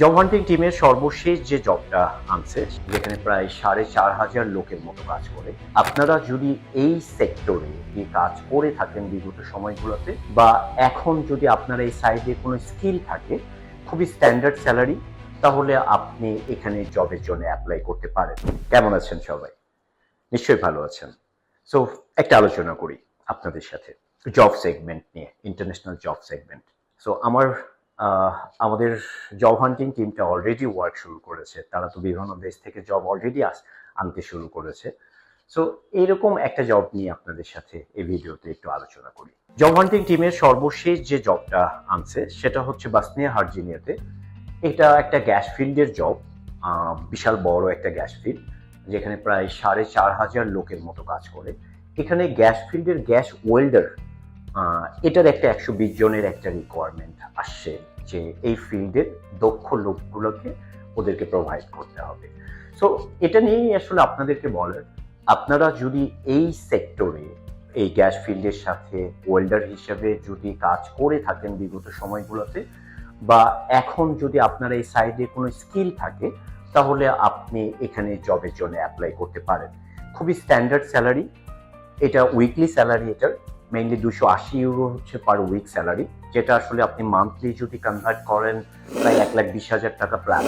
Job হান্টিং টিমের সর্বশেষ যে জবটা আনছে, যেখানে প্রায় 4,500 লোকের মতো কাজ করে। আপনারা যদি এই সেক্টরে কাজ করে থাকেন বিগত সময়গুলোতে, বা এখন যদি আপনার এই সাইডে কোনো স্কিল থাকে, খুবই স্ট্যান্ডার্ড স্যালারি, তাহলে আপনি এখানে জবের জন্য অ্যাপ্লাই করতে পারেন। কেমন আছেন সবাই? নিশ্চয়ই ভালো আছেন। সো একটা আলোচনা করি আপনাদের সাথে জব সেগমেন্ট নিয়ে, ইন্টারন্যাশনাল জব সেগমেন্ট। সো আমাদের জব হান্টিং টিমটা অলরেডি ওয়ার্ক শুরু করেছে। তারা তো বিভিন্ন দেশ থেকে জব অলরেডি আনতে শুরু করেছে। সো এইরকম একটা জব নিয়ে আপনাদের সাথে এই ভিডিওতে একটু আলোচনা করি। জব হান্টিং টিমের সর্বশেষ যে জবটা আনছে সেটা হচ্ছে বসনিয়া হার্জেনিয়াতে। এটা একটা গ্যাস ফিল্ডের জব, বিশাল বড় একটা গ্যাস ফিল্ড, যেখানে প্রায় 4,500 লোকের মতো কাজ করে। এখানে গ্যাস ফিল্ডের গ্যাস ওয়েল্ডার, এটার একটা 120 জনের একটা রিকোয়ারমেন্ট আসছে, যে এই ফিল্ডের দক্ষ লোকগুলোকে ওদেরকে প্রোভাইড করতে হবে। সো এটা নিয়েই আসলে আপনাদেরকে বলার, আপনারা যদি এই সেক্টরে এই গ্যাস ফিল্ডের সাথে ওয়েল্ডার হিসেবে যদি কাজ করে থাকেন বিগত সময়গুলোতে, বা এখন যদি আপনার এই সাইডে কোনো স্কিল থাকে, তাহলে আপনি এখানে জবের জন্য অ্যাপ্লাই করতে পারেন। খুবই স্ট্যান্ডার্ড স্যালারি, এটা উইকলি স্যালারি, এটার মেইনলি 280 ইউরো হচ্ছে পার উইক স্যালারি, যেটা আসলে আপনি মান্থলি যদি কনভার্ট করেন প্রায় 1,20,000 টাকা প্রায়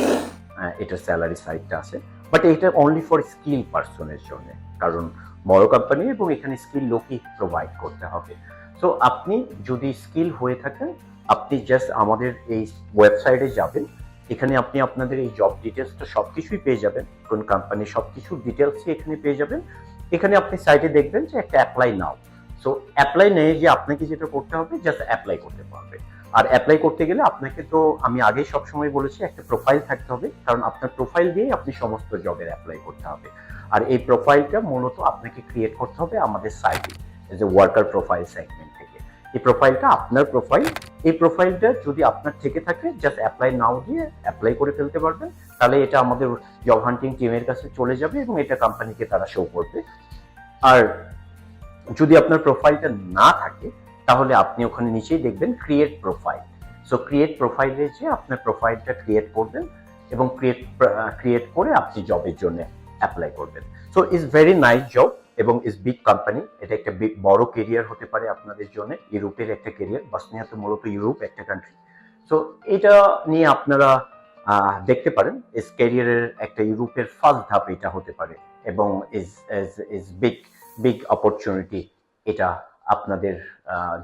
এটার স্যালারি সাইডটা আছে। বাট এটা অনলি ফর স্কিল পার্সনের জন্য, কারণ বড় কোম্পানি এবং এখানে স্কিল লোকই প্রোভাইড করতে হবে। সো আপনি যদি স্কিল হয়ে থাকেন, আপনি জাস্ট আমাদের এই ওয়েবসাইটে যাবেন। এখানে আপনি আপনাদের এই জব ডিটেলস তো সব কিছুই পেয়ে যাবেন, কোন কোম্পানির সব কিছুর ডিটেলসই এখানে পেয়ে যাবেন। এখানে আপনি সাইটে দেখবেন যে একটা অ্যাপ্লাই নাও। সো অ্যাপ্লাই নিয়ে যে আপনাকে যেটা করতে হবে, জাস্ট অ্যাপ্লাই করতে পারবে। আর অ্যাপ্লাই করতে গেলে আপনাকে তো আমি আগেই সবসময় বলেছি, একটা প্রোফাইল থাকতে হবে, কারণ আপনার প্রোফাইল দিয়েই আপনি সমস্ত জবের অ্যাপ্লাই করতে হবে। আর এই প্রোফাইলটা মূলত আপনাকে ক্রিয়েট করতে হবে আমাদের সাইটে, যে ওয়ার্কার প্রোফাইল সেগমেন্ট থেকে। এই প্রোফাইলটা আপনার প্রোফাইল, এই প্রোফাইলটা যদি আপনার থেকে থাকে, জাস্ট অ্যাপ্লাই নাও দিয়ে অ্যাপ্লাই করে ফেলতে পারবেন। তাহলে এটা আমাদের জব হান্টিং টিমের কাছে চলে যাবে এবং এটা কোম্পানিকে তারা শো করবে। আর যদি আপনার প্রোফাইলটা না থাকে, তাহলে আপনি ওখানে নিচেই দেখবেন ক্রিয়েট প্রোফাইল। সো ক্রিয়েট প্রোফাইলে যে আপনার প্রোফাইলটা ক্রিয়েট করবেন এবং ক্রিয়েট করে আপনি জবের জন্য অ্যাপ্লাই করবেন। So is very nice job এবং ইজ বিগ কোম্পানি। এটা একটা বড় কেরিয়ার হতে পারে আপনাদের জন্য, ইউরোপের একটা কেরিয়ার। বসনিয়া তো মূলত ইউরোপ একটা কান্ট্রি। সো এটা নিয়ে আপনারা দেখতে পারেন, ইজ ক্যারিয়ারের একটা ইউরোপের ফার্স্ট ধাপ এটা হতে পারে, এবং ইজ বিগ বিগ অপরচুনিটি এটা আপনাদের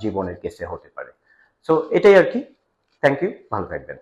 জীবনের কেসে হতে পারে। সো এটাই আর কি। থ্যাংক ইউ, ভালো থাকবেন।